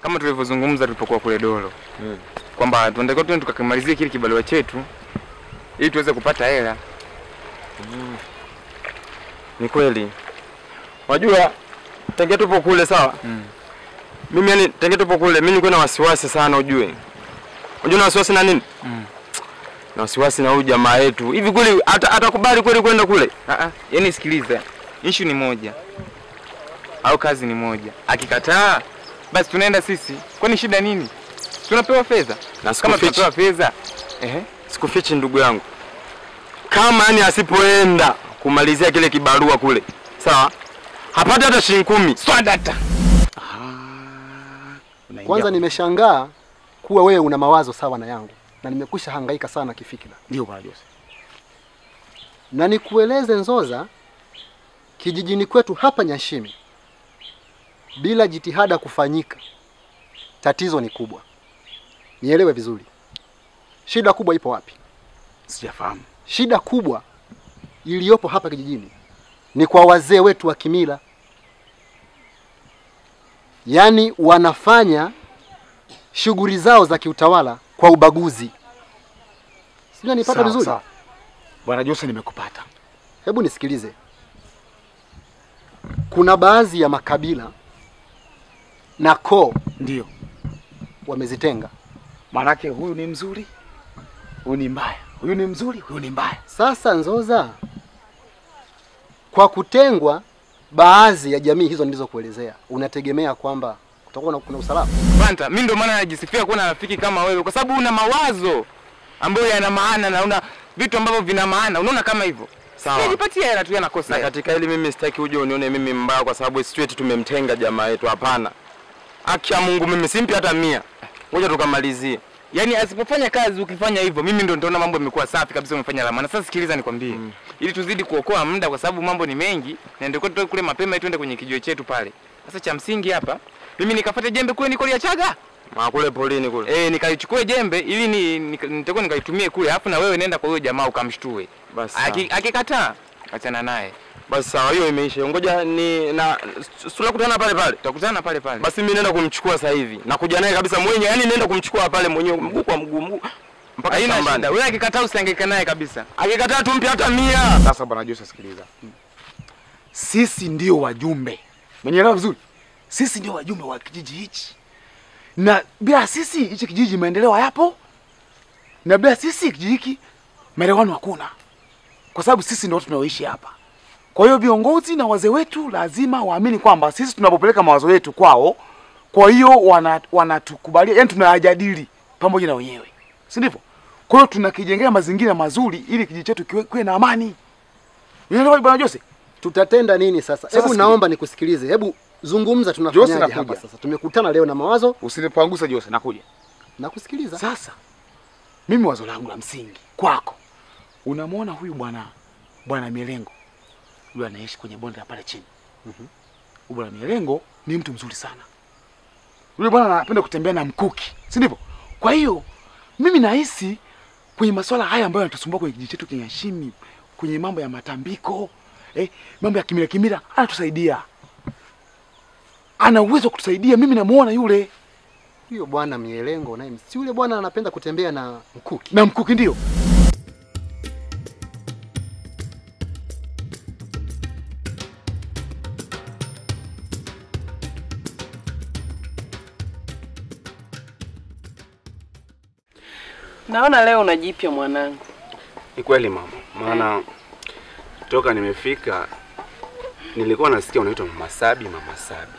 Kama tulivyozungumza tulipokuwa kule Dolo. Kwamba tunataka tuende tukakimalizie kile kibarua chetu ili tuweze kupata hela. Ni kweli. Unajua tangia tupo kule sawa? Mimi yani tangia tupo kule mimi nilikuwa na wasiwasi sana ujue. Unajua na wasiwasi na nini? Na wasiwasi na huyu jamaa yetu. Hivi kweli atakubali kweli kwenda kule? Yaani sikiliza. Issue ni moja. Au kazi ni moja. Akikataa basi tunaenda sisi. Kwani shida nini? Tunapewa fedha. Na kama tunapewa fedha. Sikufichi ndugu yangu. Kama yani asipoenda kumalizia kile kibarua kule. Sawa? Hapati hata shilingi 10. Swadata. Kwanza nimeshangaa kuwa wewe una mawazo sawa na yangu na nimekwisha hangaika sana kifikira. Ndio Bwana Jose. Na nikueleze Nzoza, kijijini kwetu hapa Nyashimi bila jitihada kufanyika tatizo ni kubwa. Nielewe vizuri. Shida kubwa ipo wapi? Sijafahamu. Shida kubwa iliyopo hapa kijijini ni kwa wazee wetu wa kimila. Yaani wanafanya shughuli zao za kiutawala kwa ubaguzi. Sio nipata vizuri? Sawa. Bwana Jose nimekupata. Hebu nisikilize. Kuna baadhi ya makabila na koo ndio wamezitenga. Maanake huyu ni mzuri, huyu ni mbaya. Huyu ni mzuri, huyu ni mbaya. Sasa Nzoza, kwa kutengwa baadhi ya jamii hizo nilizokuelezea, unategemea kwamba kutakuwa kuna usalama? Banta, mimi ndio maana najisifia kuwa na rafiki kama wewe kwa sababu una mawazo ambayo yana maana na una vitu ambavyo vina maana. Unaona kama hivyo? Sawa. Nipatie hela tu yanakosa. Na katika hili mimi sitaki uje unione mimi mbaya kwa sababu straight tumemtenga jamaa yetu, hapana. Haki ya Mungu mimi simpi hata 100. Ngoja tukamalizie. Yaani asipofanya kazi ukifanya hivyo mimi ndio nitaona mambo yamekuwa safi kabisa umefanya la maana. Sasa sikiliza nikwambie. Ili tuzidi kuokoa muda kwa sababu mambo ni mengi na ndio tutoke kule mapema twende kwenye kijiwe chetu pale. Sasa cha msingi hapa mimi nikafuate jembe kule niko Chaga. Kule polini kule. Nikaichukue jembe ili nitakuwa nikaitumie kule. Alafu na wewe nenda kwa huyo jamaa ukamshtue. Basi. Akikataa achana naye. Basi sawa, hiyo imeisha. Ngoja ni na tunakutana pale pale. Tutakutana pale pale. Basi mimi naenda kumchukua sasa hivi. Nakuja naye kabisa mwenyewe. Yaani naenda kumchukua pale mwenyewe mguu kwa mguu mpaka shambani. Wewe akikataa usihangaike naye kabisa. Akikataa tumpe hata 100. Sasa Bwana Jose sikiliza. Sisi ndio wajumbe. Umenielewa vizuri? Sisi ndio wajumbe wa kijiji hichi. Na bila sisi hichi kijiji maendeleo hayapo. Na bila sisi kijiji hiki maelewano hakuna. Kwa sababu sisi ndio tunaoishi hapa. Kwa hiyo viongozi na wazee wetu lazima waamini kwamba sisi tunapopeleka mawazo yetu kwao, kwa hiyo wanatukubalia, yani tunayajadili pamoja na wenyewe. Si ndivyo? Kwa hiyo tunakijengea mazingira mazuri ili kijiji chetu kiwe na amani. Unaelewa Bwana Jose? Tutatenda nini sasa? Hebu naomba nikusikilize. Hebu Zungumza, Jose, tunafanyaje nakuja. hapa sasa? Tumekutana leo na mawazo. Usinipangusa Jose, nakuja. Nakusikiliza. Sasa mimi wazo langu la msingi kwako, unamwona huyu bwana Mielengo yule anaishi kwenye bonde la pale chini. Bwana Mielengo ni mtu mzuri sana. Yule bwana anapenda kutembea na mkuki, si ndivyo? Kwa hiyo mimi nahisi kwenye masuala haya ambayo yanatusumbua kwenye kijiji chetu Kinyashimi, kwenye mambo ya matambiko, mambo ya kimila anatusaidia. Ana uwezo wa kutusaidia, mimi namuona yule. Huyo bwana Mielengo naye si yule bwana anapenda kutembea na mkuki. Na mkuki ndio. Naona leo unajipya mwanangu. Ni kweli mama, maana toka nimefika nilikuwa nasikia unaitwa Mama Sabi, Mama Sabi.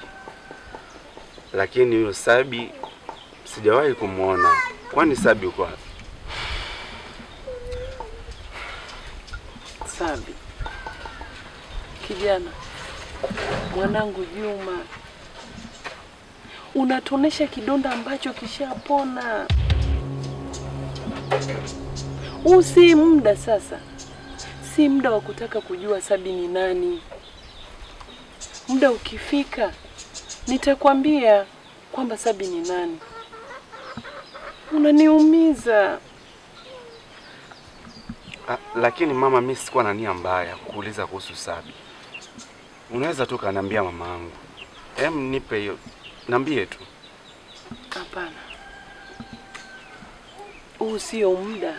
Lakini huyo Sabi sijawahi kumuona. Kwani Sabi uko wapi? Sabi. Kijana. Mwanangu Juma. Unatonesha kidonda ambacho kishapona. Si muda sasa. Si muda wa kutaka kujua Sabi ni nani. Muda ukifika nitakwambia kwamba Sabi ni nani. Unaniumiza. Lakini mama, mimi sikuwa na nia mbaya kuuliza kuhusu Sabi. Unaweza tu kaniambia mama yangu. Nipe hiyo. Niambie tu. Hapana. Sio muda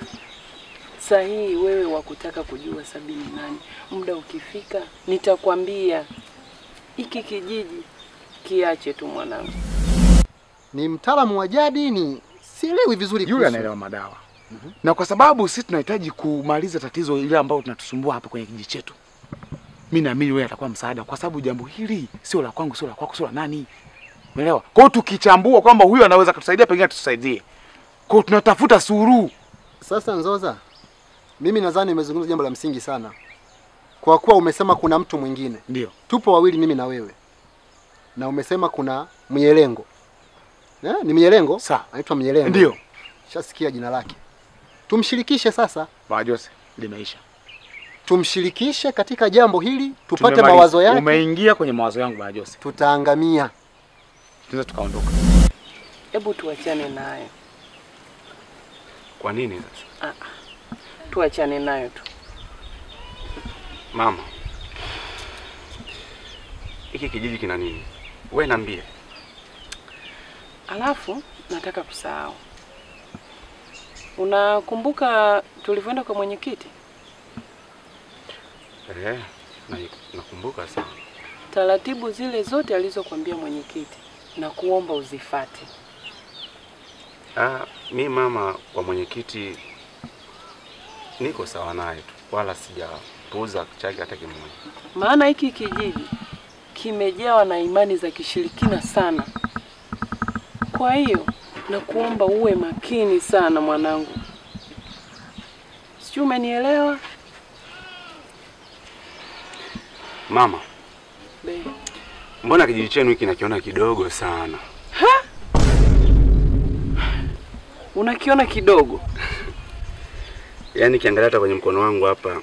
sahihi wewe wa kutaka kujua Sabi ni nani. Muda ukifika nitakwambia. Hiki kijiji kiache tu mwanangu. Ni mtaalamu wa jadi, ni sielewi vizuri yule anaelewa madawa. Na kwa sababu sisi tunahitaji kumaliza tatizo ile ambalo tunatusumbua hapa kwenye kijiji chetu. Mimi naamini wewe atakuwa msaada kwa sababu jambo hili sio la kwangu, sio la kwako, sio la nani. Umeelewa? Kwa hiyo tukichambua kwamba huyu anaweza kutusaidia, pengine tusaidie. Kwa hiyo tunatafuta suluhu. Sasa Nzoza, mimi nadhani nimezungumza jambo la msingi sana. Kwa kuwa umesema kuna mtu mwingine. Ndio. Tupo wawili mimi na wewe. Na umesema kuna Mielengo. Ni Mielengo? Anaitwa Mielengo. Ndio. Shasikia jina lake. Tumshirikishe sasa. Bwana Jose, limeisha. Tumshirikishe katika jambo hili, tupate mawazo yake. Umeingia kwenye mawazo yangu Bwana Jose. Tutaangamia. Tunaweza tukaondoka. Hebu tuachane nayo. Kwa nini sasa? Tuachane nayo tu. Mama, hiki kijiji kina nini? Wewe niambie. Alafu nataka kusahau. Unakumbuka tulivyoenda kwa mwenyekiti? Nakumbuka sana. Taratibu zile zote alizokuambia mwenyekiti na kuomba uzifate. Mi mama, kwa mwenyekiti niko sawa naye tu, wala sijapuuza chake hata kimoja. Maana hiki kijiji kimejawa na imani za kishirikina sana. Kwa hiyo nakuomba uwe makini sana mwanangu. Sijui umenielewa? Mama, mbona kijiji chenu hiki nakiona kidogo sana? Unakiona kidogo? Yaani kiangalia hata kwenye mkono wangu hapa,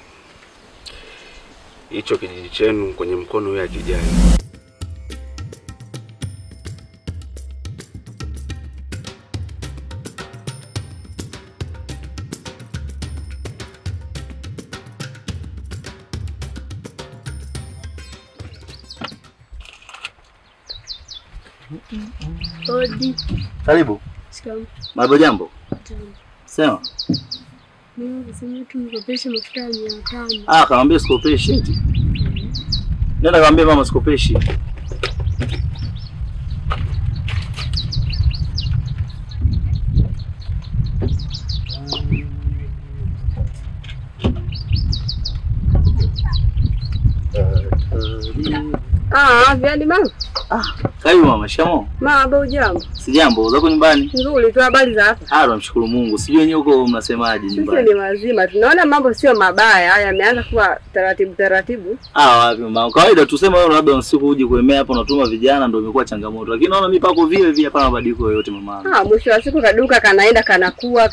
hicho kijiji chenu kwenye mkono huyo kijana. Odi. Karibu. Mambo jambo. Sema. Mimi nasema tu nikopeshe mafuta ya 500. Kaambia sikopeshi eti. Nenda kaambia mama sikopeshi. Viadi mama. Karibu mama, shamo. Mama, hujambo? Sijambo, zako nyumbani? Nzuri tu, habari za hapa? Tunamshukuru Mungu. Sijui wenyewe huko mnasemaje nyumbani? Sisi ni wazima. Tunaona mambo sio mabaya. Haya yameanza kuwa taratibu. Wapi mama? Kawaida tuseme wewe labda usiku uje kuemea hapo unatuma vijana ndio imekuwa changamoto. Lakini naona mimi pako vile vile hapana mabadiliko yoyote mama. Mwisho wa siku kaduka kanaenda kanakuwa.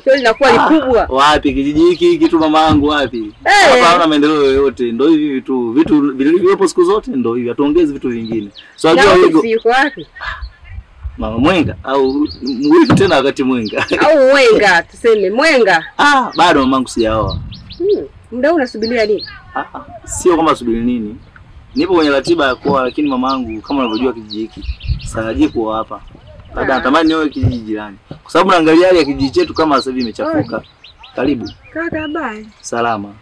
Sio linakuwa ni kubwa. Wapi kijiji hiki kitu mamangu wapi? Hapa hauna maendeleo yoyote. Ndio hivi vitu vilivyopo siku zote ndio hivi. Hatuongezi vitu vingine. So unajua hiyo yuko wapi? Mama Mwenga au mwiki tena wakati Mwenga. Au Mwenga tuseme Mwenga. Bado mamangu sijaoa. Muda unasubiria nini? Sio kama subiri nini. Nipo kwenye ratiba ya kuoa lakini mamangu kama unavyojua kijiji hiki saraji kuoa hapa. Baada natamani niwe kijiji jirani. Kwa sababu naangalia hali ya kijiji chetu kama sasa hivi imechafuka. Karibu. Kaka, habari? Salama.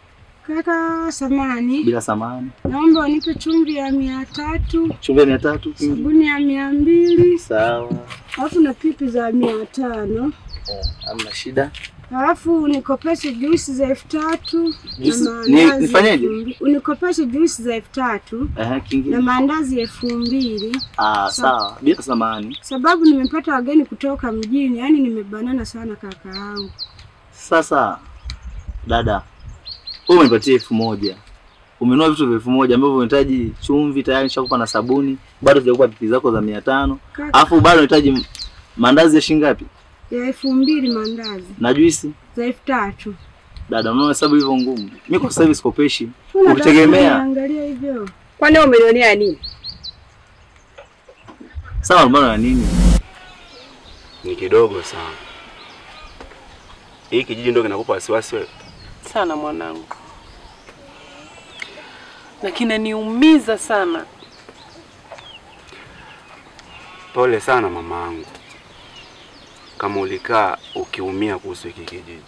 Kaka, samani. Bila samani. Naomba unipe chumvi ya 300. Chumvi ya 300? Sabuni ya 200. Sawa. Alafu na pipi za 500. Hamna shida. Alafu unikopeshe juisi za 3000. Nifanyeje? Unikopeshe juisi za 3000. Kingine. Na maandazi 2000. Sawa. Bila samani. Sababu nimepata wageni kutoka mjini, yani nimebanana sana kaka yangu. Sasa dada, wewe umenipatia 1000. Umenunua vitu vya 1000 ambavyo unahitaji chumvi tayari nishakupa na sabuni, bado sijakupa pipi zako za 500. Alafu bado unahitaji mandazi ya shilingi ngapi? Ya 2000 mandazi. Na juisi za 3000. Dada, unaona hesabu hivyo ngumu. Mimi kwa sasa hivi sikopeshi. Ukitegemea. Angalia hivyo. Kwani umelionea nini? Sawa, mbona nini? Ni kidogo sana. Hii kijiji ndio kinakupa wasiwasi wewe? Sana mwanangu. Na kinaniumiza sana. Pole sana mamangu. Kama ulikaa ukiumia kuhusu hiki kijiji.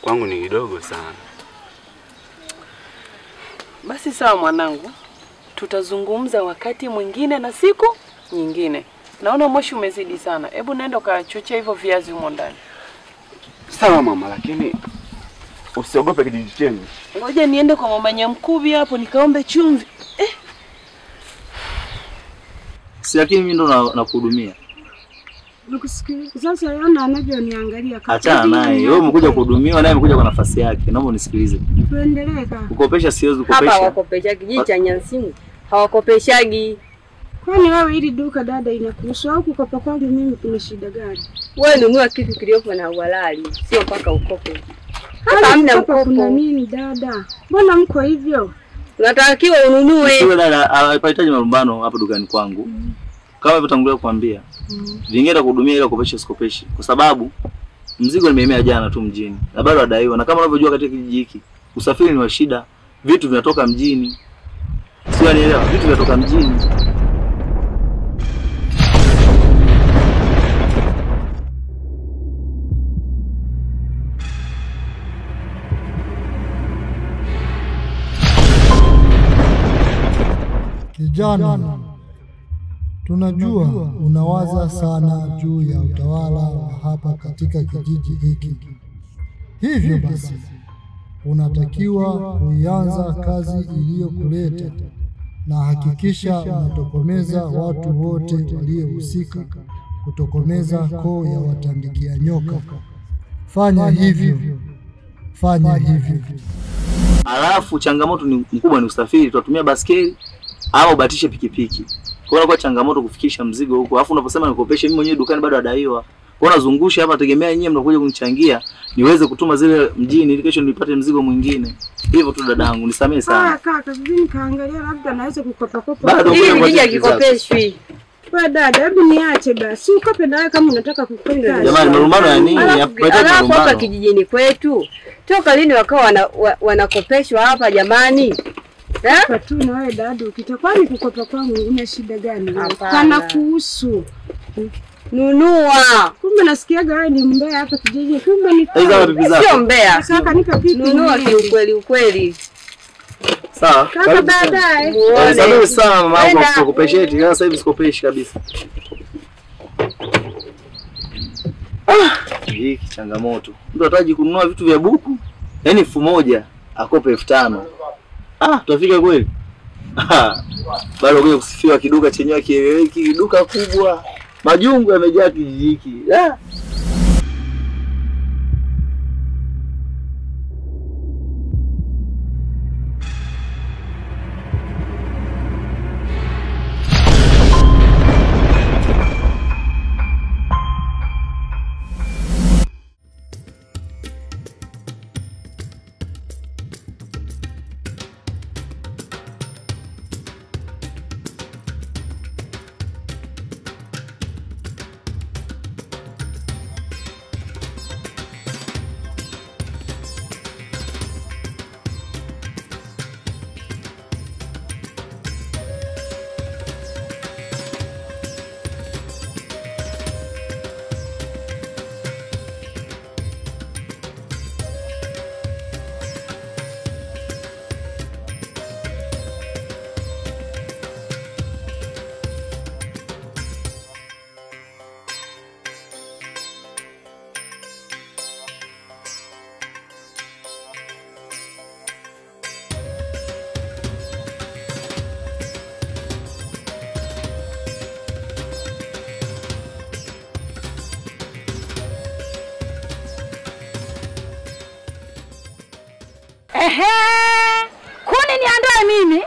Kwangu ni kidogo sana. Basi sawa mwanangu. Tutazungumza wakati mwingine na siku nyingine. Naona moshi umezidi sana. Hebu nenda ukachochea hivyo viazi humo ndani. Sawa mama, lakini usiogope kijiji chenu. Ngoja niende kwa mama Nyamkubi hapo nikaombe chumvi. Si lakini mimi ndo nakuhudumia. Nakusikiliza. Sasa yana anavyoniangalia kaka. Acha naye. Wewe umekuja kuhudumiwa naye amekuja kwa nafasi yake. Naomba unisikilize. Tuendelee kaka. Ukopesha siwezi kukopesha. Hapa wakopesha kijiji cha Nyansimu. Hawakopeshagi. Kwani wewe hili duka dada inakuhusu au kukopa kwangu mimi kuna shida gani? Wewe nunua kitu kiliopo na uhalali, sio mpaka ukope. Hapa hamna mkopo. Kuna nini dada? Mbona mko hivyo? Unatakiwa ununue. Sio dada, hapahitaji malumbano hapa dukani kwangu. Kama nilivyotangulia kukuambia. Vingine kuhudumia ile kukopesha sikopeshi kwa sababu mzigo nimeemea jana tu mjini. Na bado adaiwa. Na kama unavyojua katika kijiji hiki, usafiri ni wa shida. Vitu vinatoka mjini. Sio nielewa, vitu vinatoka mjini. Kijana, tunajua unawaza sana juu ya utawala wa hapa katika kijiji hiki. Hivyo basi, unatakiwa kuianza kazi iliyokuleta na hakikisha unatokomeza watu wote waliohusika kutokomeza koo ya watandikia nyoka. Fanya hivyo. Alafu changamoto ni mkubwa ni usafiri, tutatumia baskeli au ubatishe pikipiki. Kwa hiyo changamoto kufikisha mzigo huko. Alafu unaposema nikopeshe mimi mwenyewe dukani bado adaiwa. Kwa hiyo nazungusha hapa, tegemea nyinyi mnakuja kunichangia niweze kutuma zile mjini ili kesho nipate mzigo mwingine. Hivyo tu dadangu, nisamee sana. Kaka, sijui kaangalia labda naweza kukopa kopa. Bado kijiji hakikopeshwi. Wewe dada, hebu niache basi. Ukope nawe kama unataka kukopa. Jamani, malumbano ya nini? Alafu hapa kijijini kwetu toka lini wakawa wanakopeshwa hapa jamani? Kwa tu na wewe dada, ukitakwani kukopa kwangu una shida gani? Kana kuhusu. Nunua. Kumbe nasikiaga wewe ni mbea hapa kijiji. Kumbe ni sio mbea. Sasa nipa pipi. Nunua ukweli. Sawa. Kaka baadaye. Sawa sana mama wangu kukopesha eti sasa hivi sikopeshi kabisa. Hii changamoto. Mtu ataji kununua vitu vya buku. Yaani 1000 akope 5000. Tutafika kweli? Bado kuja kusifiwa kiduka chenyewe kieleweki, kiduka kubwa. Majungu yamejaa kijiji hiki. Kuni niandae mimi.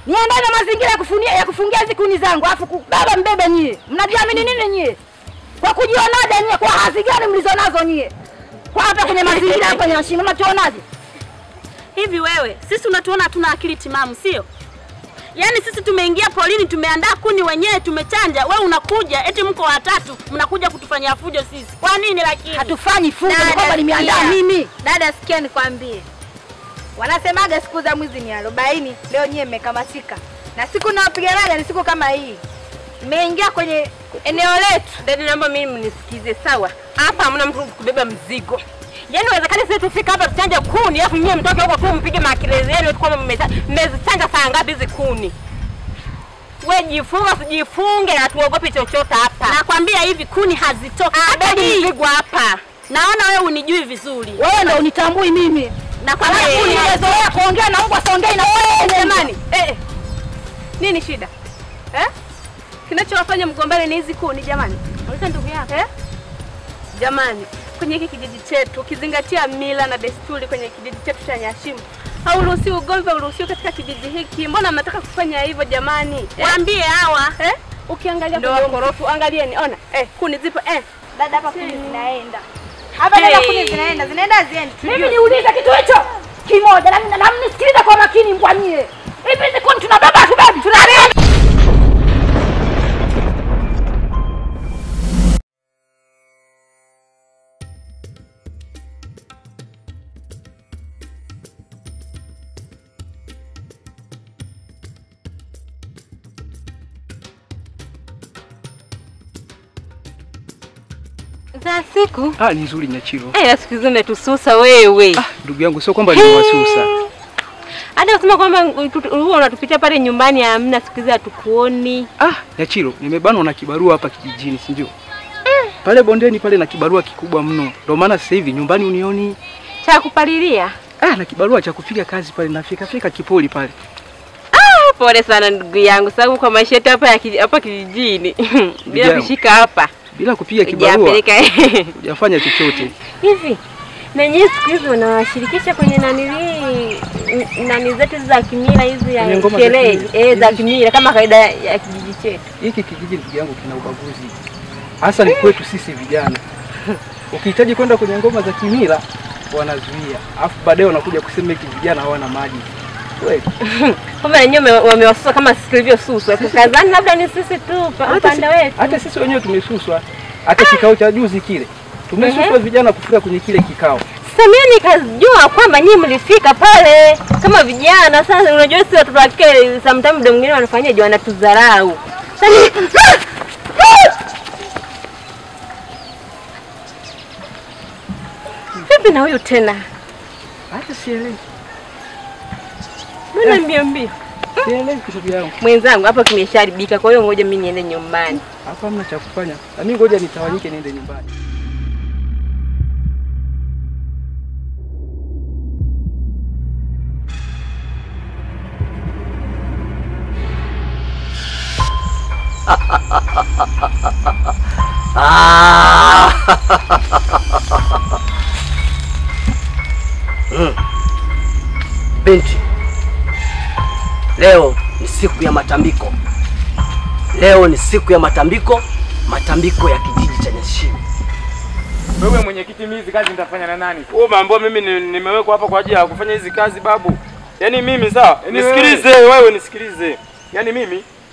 Niandae na mazingira ya kufungia hizo kuni zangu. Alafu baba mbebe nyie. Mnajiamini nini nyie? Kwa kujionaje nyie? Kwa hazi gani mlizonazo nyie? Kwa hapa kwenye mazingira hapa kwenye mashine mnatuonaje? Hivi wewe, sisi unatuona hatuna akili timamu, sio? Yaani sisi tumeingia polini, tumeandaa kuni wenyewe, tumechanja. Wewe unakuja eti mko watatu, mnakuja kutufanyia fujo sisi. Kwa nini lakini? Hatufanyi fujo, ni kwamba nimeandaa mimi. Dada sikia nikwambie. Wanasemaga siku za mwizi ni 40, leo nyie mmekamatika. Na siku naopiganaga ni siku kama hii. Mmeingia kwenye eneo letu. Dada naomba mimi mnisikize sawa. Hapa hamna mtu kubeba mzigo. Yaani inawezekana sisi tufika hapa tuchanje kuni, alafu nyinyi mtoke huko tu mpige makelele yenu kwamba mmezchanja saa ngapi hizo kuni. Wewe jifunga usijifunge na tuogope chochote hapa. Nakwambia hivi kuni hazitoki. Hata mzigo hapa. Naona wewe unijui vizuri. Wewe ndio unitambui mimi. Na kwa nini unazoea kuongea na mbwa songei na wewe jamani? Nini shida? Kinachowafanya mgombane ni hizi kuni jamani? Unataka ndugu yako Jamani, kwenye hiki kijiji chetu ukizingatia mila na desturi kwenye kijiji chetu cha Nyashimu, hauruhusiwi ugomvi, hauruhusiwi katika kijiji hiki. Mbona mnataka kufanya hivyo jamani? Waambie hawa. Ukiangalia kwa korofu, angalieni, ona. Kuni zipo Dada hapa kuni zinaenda. Hapa dada kuni zinaenda ziendi. Mimi niulize kitu hicho kimoja na mnisikilize kwa makini mbwanyie. Hivi hizi kuni tunabeba tubebi, tunarudi. Za siku? Ni nzuri Nyachiro. Siku hizo umetususa wewe. Ndugu yangu sio kwamba nimewasusa. Hata usema kwamba wewe unatupitia pale nyumbani hamna, siku hizo hatukuoni. Nyachiro, nimebanwa na kibarua hapa kijijini, si ndio? Pale bondeni pale na kibarua kikubwa mno. Ndio maana sasa hivi nyumbani unioni. Cha kupalilia? Na kibarua cha kupiga kazi pale nafika kipoli pale. Pole sana ndugu yangu, sababu kwa maisha yetu hapa kijijini bila kushika hapa, bila kupiga kibarua hujafanya chochote. Hivi na nyinyi siku hizi unawashirikisha kwenye nani zetu za kimila hizi ya sherehe za kimila kama kawaida ya kijiji chetu? Hiki kijiji ndugu yangu kina ubaguzi. Hasa ni kwetu sisi vijana. Ukihitaji kwenda kwenye ngoma za kimila wanazuia. Alafu baadaye wanakuja kusema hiki vijana hawana maji. Kweli. Kama wenyewe wamewasusa kama sisi tulivyosuswa. Tukazani labda ni sisi tu upande wetu. Hata sisi wenyewe tumesuswa. Hata kikao cha juzi kile. Tumesuswa vijana kufika kwenye kile kikao. Sasa mimi nikajua kwamba nyinyi mlifika pale kama vijana. Sasa unajua sisi watu wake sometimes muda mwingine wanafanyaje, wanatudharau. Vipi na huyu tena? Hata sielewi. Mbona mbio? Sielewi kitu yangu. Mwenzangu hapa kimesharibika, kwa hiyo ngoja mimi niende nyumbani. Hapa hamna cha kufanya. Na mimi ngoja nitawanyike niende nyumbani. Binti, leo ni siku ya matambiko. Leo ni siku ya matambiko ya kijiji cha Nyashimo. Wewe mwenyekiti, mimi hizi kazi nitafanya na nani? Wewe umeambiwa mimi nimewekwa hapa kwa ajili ya kufanya hizi kazi babu. Yaani mimi sawa, nisikilize wewe nisikilize. Yaani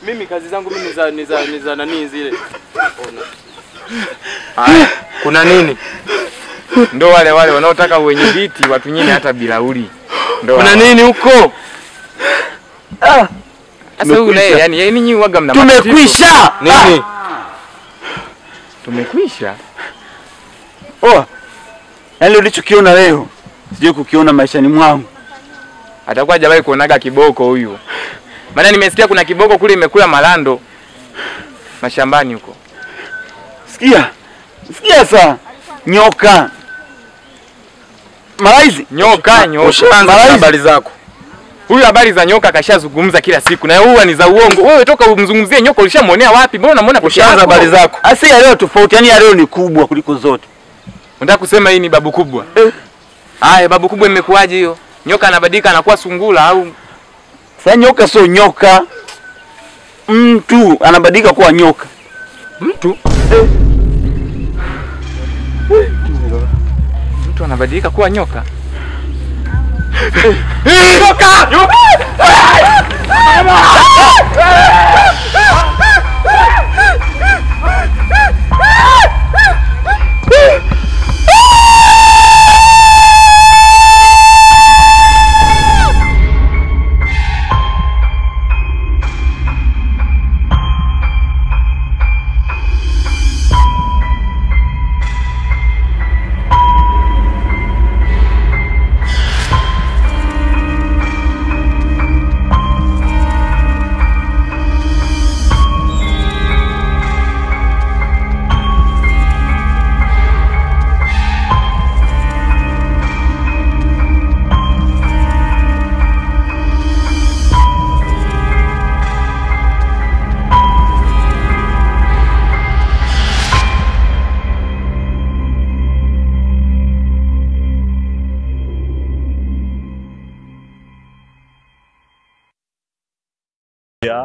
mimi kazi zangu mimi ni za nani zile. Ona. Kuna nini? Ndo wale wanaotaka wenyekiti watunyime hata bilauri. Ndo. Kuna nini huko? Sasa huyu naye yani nyinyi waga mna tumekwisha. Nini? Tumekwisha? Oh. Yaani ulichokiona leo sije kukiona maishani mwangu. Atakuwa hajawahi kuonaga kiboko huyu. Maana nimesikia kuna kiboko kule imekula malando mashambani huko. Sikia saa. Nyoka. Maraizi, nyoka. Ushaanza habari zako. Huyu habari za nyoka kashazungumza kila siku na huwa ni za uongo. Wewe toka umzungumzie nyoka ulishamuonea wapi? Mbona unamuona ushaanza habari zako? Asa ya leo tofauti, yani ya leo ni kubwa kuliko zote. Unataka kusema hii ni babu kubwa? Haya, babu kubwa imekuaje hiyo? Nyoka anabadilika anakuwa sungula au? Sasa nyoka sio nyoka. Mtu anabadilika kuwa nyoka. Mtu? Mtu anabadilika kuwa nyoka? Nyoka!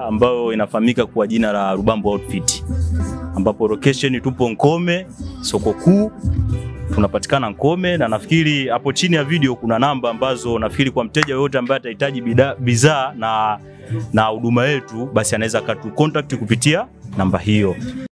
ambayo inafahamika kwa jina la Rubambo Outfit, ambapo location tupo Nkome, soko kuu. Tunapatikana Nkome, na nafikiri hapo chini ya video kuna namba ambazo nafikiri kwa mteja yote ambaye atahitaji bidhaa na huduma yetu, basi anaweza katu contact kupitia namba hiyo.